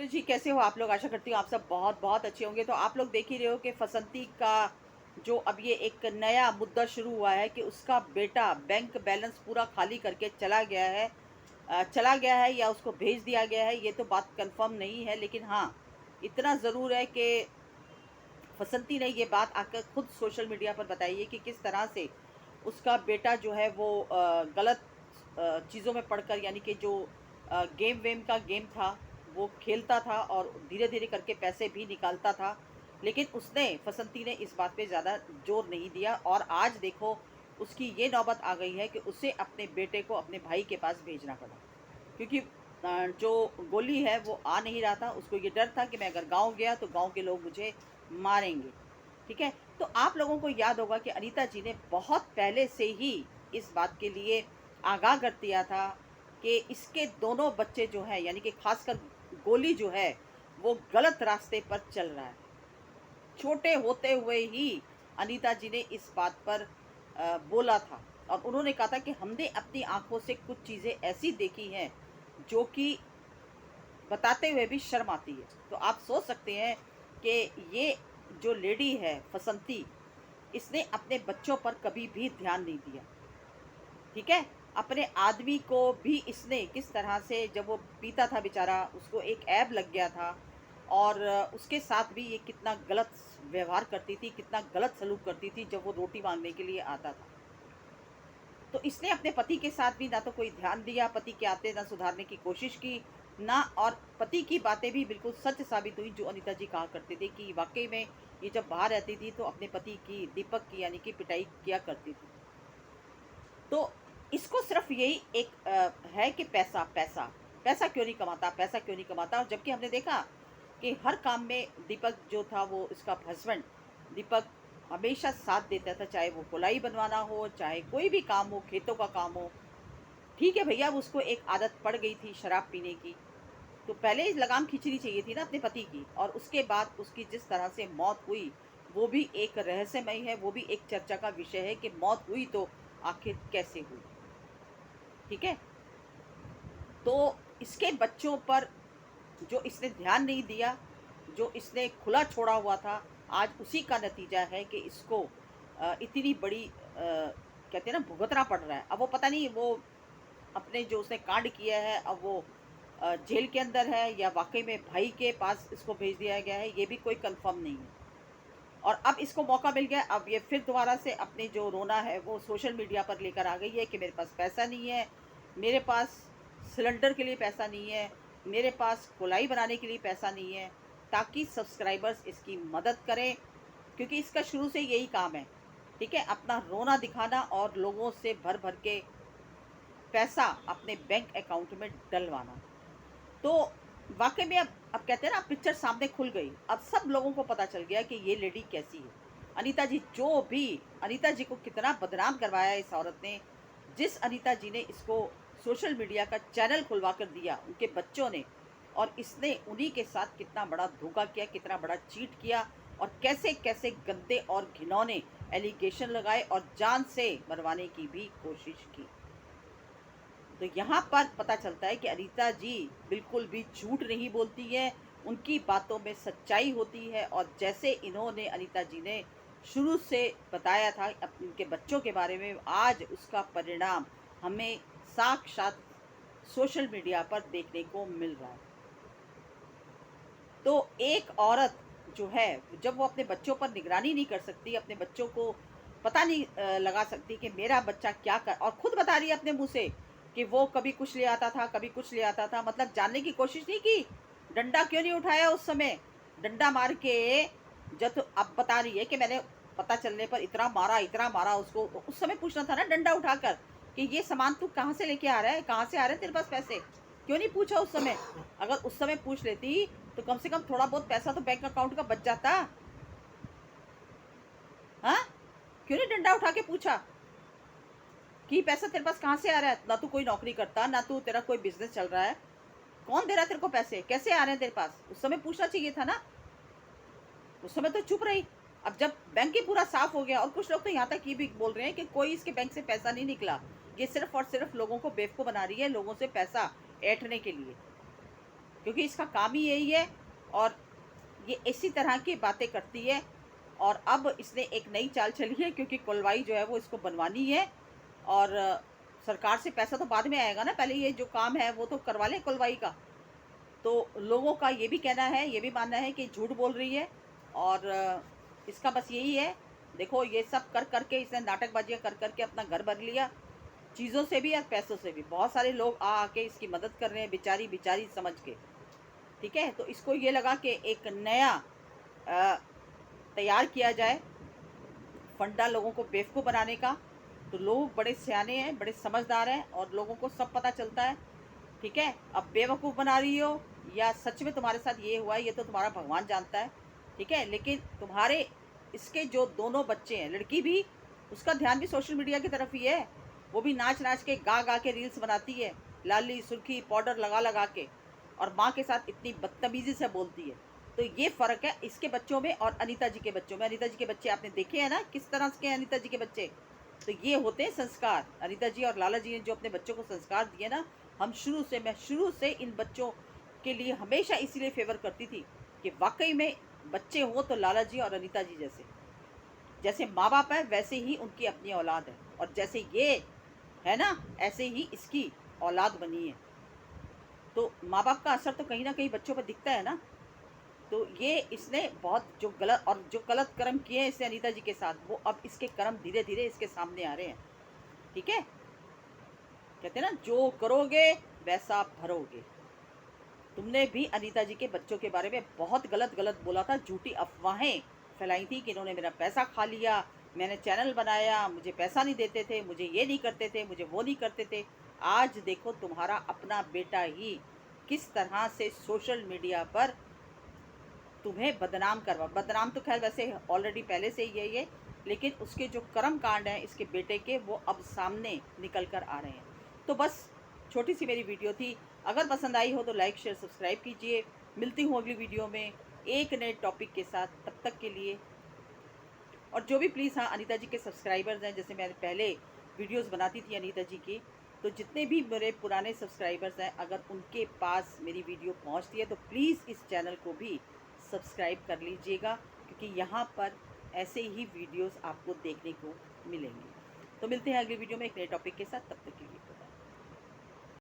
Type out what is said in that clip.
जी, कैसे हो आप लोग? आशा करती हूँ आप सब बहुत-बहुत अच्छे होंगे। तो आप लोग देख ही रहे हो कि फसंती का जो अब ये एक नया मुद्दा शुरू हुआ है कि उसका बेटा बैंक बैलेंस पूरा खाली करके चला गया है। चला गया है या उसको भेज दिया गया है, ये तो बात कन्फर्म नहीं है। लेकिन हाँ, इतना ज़रूर है कि फसंती ने ये बात आकर खुद सोशल मीडिया पर बताई है कि किस तरह से उसका बेटा जो है वो गलत चीज़ों में पढ़कर, यानी कि जो गेम वेम का गेम था वो खेलता था और धीरे धीरे करके पैसे भी निकालता था। लेकिन उसने फसंती ने इस बात पे ज़्यादा जोर नहीं दिया और आज देखो उसकी ये नौबत आ गई है कि उसे अपने बेटे को अपने भाई के पास भेजना पड़ा, क्योंकि जो गोली है वो आ नहीं रहा था। उसको ये डर था कि मैं अगर गाँव गया तो गाँव के लोग मुझे मारेंगे, ठीक है? तो आप लोगों को याद होगा कि अनीता जी ने बहुत पहले से ही इस बात के लिए आगाह कर दिया था कि इसके दोनों बच्चे जो हैं, यानी कि खासकर गोली जो है, वो गलत रास्ते पर चल रहा है। छोटे होते हुए ही अनीता जी ने इस बात पर बोला था और उन्होंने कहा था कि हमने अपनी आँखों से कुछ चीज़ें ऐसी देखी हैं, जो कि बताते हुए भी शर्म आती है। तो आप सोच सकते हैं कि ये जो लेडी है फसंती, इसने अपने बच्चों पर कभी भी ध्यान नहीं दिया, ठीक है? अपने आदमी को भी इसने किस तरह से, जब वो पीता था बेचारा, उसको एक ऐब लग गया था और उसके साथ भी ये कितना गलत व्यवहार करती थी, कितना गलत सलूक करती थी जब वो रोटी माँगने के लिए आता था। तो इसने अपने पति के साथ भी ना तो कोई ध्यान दिया, पति के आते ना सुधारने की कोशिश की, ना, और पति की बातें भी बिल्कुल सच साबित हुई जो अनीता जी कहा करते थे कि वाक़ई में ये जब बाहर रहती थी तो अपने पति की, दीपक की, यानी कि पिटाई किया करती थी। तो इसको सिर्फ़ यही एक है कि पैसा, पैसा, पैसा क्यों नहीं कमाता, पैसा क्यों नहीं कमाता? और जबकि हमने देखा कि हर काम में दीपक जो था, वो इसका हस्बैंड दीपक हमेशा साथ देता था, चाहे वो गोलाई बनवाना हो, चाहे कोई भी काम हो, खेतों का काम हो। ठीक है भैया, अब उसको एक आदत पड़ गई थी शराब पीने की, तो पहले ही लगाम खींचनी चाहिए थी ना अपने पति की। और उसके बाद उसकी जिस तरह से मौत हुई, वो भी एक रहस्यमयी है, वो भी एक चर्चा का विषय है कि मौत हुई तो आखिर कैसे हुई, ठीक है? तो इसके बच्चों पर जो इसने ध्यान नहीं दिया, जो इसने खुला छोड़ा हुआ था, आज उसी का नतीजा है कि इसको इतनी बड़ी कहते हैं ना, भुगतना पड़ रहा है। अब वो पता नहीं, वो अपने जो उसने कांड किया है, अब वो जेल के अंदर है या वाक़ई में भाई के पास इसको भेज दिया गया है, ये भी कोई कन्फर्म नहीं है। और अब इसको मौका मिल गया, अब ये फिर दोबारा से अपनी जो रोना है वो सोशल मीडिया पर लेकर आ गई है कि मेरे पास पैसा नहीं है, मेरे पास सिलेंडर के लिए पैसा नहीं है, मेरे पास कोलाई बनाने के लिए पैसा नहीं है, ताकि सब्सक्राइबर्स इसकी मदद करें, क्योंकि इसका शुरू से यही काम है, ठीक है? अपना रोना दिखाना और लोगों से भर-भर के पैसा अपने बैंक अकाउंट में डलवाना। तो वाक़ई में अब कहते हैं ना, पिक्चर सामने खुल गई। अब सब लोगों को पता चल गया कि ये लेडी कैसी है। अनीता जी, जो भी अनीता जी को कितना बदनाम करवाया है इस औरत ने। जिस अनीता जी ने इसको सोशल मीडिया का चैनल खुलवा कर दिया, उनके बच्चों ने, और इसने उन्हीं के साथ कितना बड़ा धोखा किया, कितना बड़ा चीट किया और कैसे-कैसे गंदे और घिनौने एलिगेशन लगाए और जान से मरवाने की भी कोशिश की। तो यहाँ पर पता चलता है कि अनीता जी बिल्कुल भी झूठ नहीं बोलती है, उनकी बातों में सच्चाई होती है। और जैसे इन्होंने, अनीता जी ने शुरू से बताया था उनके बच्चों के बारे में, आज उसका परिणाम हमें साक्षात सोशल मीडिया पर देखने को मिल रहा है। तो एक औरत जो है, जब वो अपने बच्चों पर निगरानी नहीं कर सकती, अपने बच्चों को पता नहीं लगा सकती कि मेरा बच्चा क्या कर, और खुद बता रही है अपने मुँह से कि वो कभी कुछ ले आता था, कभी कुछ ले आता था, मतलब जानने की कोशिश नहीं की। डंडा क्यों नहीं उठाया उस समय? डंडा मार के, जब तो अब बता रही है कि मैंने पता चलने पर इतना मारा उसको, उस समय पूछना था ना डंडा उठाकर कि ये सामान तू कहाँ से लेके आ रहा है? कहाँ से आ रहे हैं तेरे पास पैसे? क्यों नहीं पूछा उस समय? अगर उस समय पूछ लेती तो कम से कम थोड़ा बहुत पैसा तो बैंक अकाउंट का बच जाता। हाँ? क्यों नहीं डंडा उठा के पूछा कि पैसा तेरे पास कहाँ से आ रहा है? ना तू कोई नौकरी करता, ना तू, तेरा कोई बिज़नेस चल रहा है। कौन दे रहा है तेरे को पैसे? कैसे आ रहे हैं तेरे पास? उस समय पूछना चाहिए था ना। उस समय तो चुप रही। अब जब बैंक ही पूरा साफ हो गया, और कुछ लोग तो यहाँ तक ये भी बोल रहे हैं कि कोई इसके बैंक से पैसा नहीं निकला। ये सिर्फ़ और सिर्फ़ लोगों को बेवकूफ़ बना रही है, लोगों से पैसा ऐंठने के लिए। क्योंकि इसका काम ही यही है। और ये इसी तरह की बातें करती है। और अब इसने एक नई चाल चली है, क्योंकि कुलवाई जो है वो इसको बनवानी है। और सरकार से पैसा तो बाद में आएगा ना, पहले ये जो काम है वो तो करवा लें कुलवाई का। तो लोगों का ये भी कहना है, ये भी मानना है कि झूठ बोल रही है। और इसका बस यही है। देखो, ये सब कर करके इसने नाटकबाजियां कर करके अपना घर भर लिया, चीज़ों से भी और पैसों से भी। बहुत सारे लोग आ आके इसकी मदद कर रहे हैं, बेचारी बेचारी समझ के। ठीक है, तो इसको ये लगा कि एक नया अ, तैयार किया जाए फंडा लोगों को बेवकूफ़ बनाने का। तो लोग बड़े सयाने हैं, बड़े समझदार हैं और लोगों को सब पता चलता है। ठीक है, अब बेवकूफ़ बना रही हो या सच में तुम्हारे साथ ये हुआ है, ये तो तुम्हारा भगवान जानता है। ठीक है, लेकिन तुम्हारे इसके जो दोनों बच्चे हैं, लड़की भी, उसका ध्यान भी सोशल मीडिया की तरफ ही है। वो भी नाच नाच के गा गा के रील्स बनाती है, लाली सुर्खी पाउडर लगा लगा के, और माँ के साथ इतनी बदतमीजी से बोलती है। तो ये फ़र्क है इसके बच्चों में और अनीता जी के बच्चों में। अनीता जी के बच्चे आपने देखे हैं ना, किस तरह के हैं अनीता जी के बच्चे। तो ये होते हैं संस्कार। अनीता जी और लाला जी ने जो अपने बच्चों को संस्कार दिए ना, मैं शुरू से इन बच्चों के लिए हमेशा इसीलिए फेवर करती थी कि वाकई में बच्चे हो तो लाला जी और अनीता जी जैसे। जैसे माँ बाप है वैसे ही उनकी अपनी औलाद है, और जैसे ये है ना, ऐसे ही इसकी औलाद बनी है। तो माँ बाप का असर तो कहीं ना कहीं बच्चों पर दिखता है ना। तो ये इसने बहुत जो गलत कर्म किए हैं इसने अनीता जी के साथ, वो अब इसके कर्म धीरे धीरे इसके सामने आ रहे हैं। ठीक है, कहते हैं ना, जो करोगे वैसा भरोगे। तुमने भी अनीता जी के बच्चों के बारे में बहुत गलत गलत बोला था, झूठी अफवाहें फैलाई थी कि इन्होंने मेरा पैसा खा लिया, मैंने चैनल बनाया, मुझे पैसा नहीं देते थे, मुझे ये नहीं करते थे, मुझे वो नहीं करते थे। आज देखो तुम्हारा अपना बेटा ही किस तरह से सोशल मीडिया पर तुम्हें बदनाम तो खैर वैसे ऑलरेडी पहले से ही है, लेकिन उसके जो कर्म कांड हैं इसके बेटे के, वो अब सामने निकल कर आ रहे हैं। तो बस छोटी सी मेरी वीडियो थी। अगर पसंद आई हो तो लाइक शेयर सब्सक्राइब कीजिए। मिलती हूँ अगली वीडियो में एक नए टॉपिक के साथ, तब तक के लिए। और जो भी प्लीज़, हाँ, अनीता जी के सब्सक्राइबर्स हैं, जैसे मैंने पहले वीडियोस बनाती थी अनीता जी की, तो जितने भी मेरे पुराने सब्सक्राइबर्स हैं, अगर उनके पास मेरी वीडियो पहुंचती है तो प्लीज़ इस चैनल को भी सब्सक्राइब कर लीजिएगा, क्योंकि यहाँ पर ऐसे ही वीडियोस आपको देखने को मिलेंगे। तो मिलते हैं अगली वीडियो में एक नए टॉपिक के साथ, तब तक के लिए।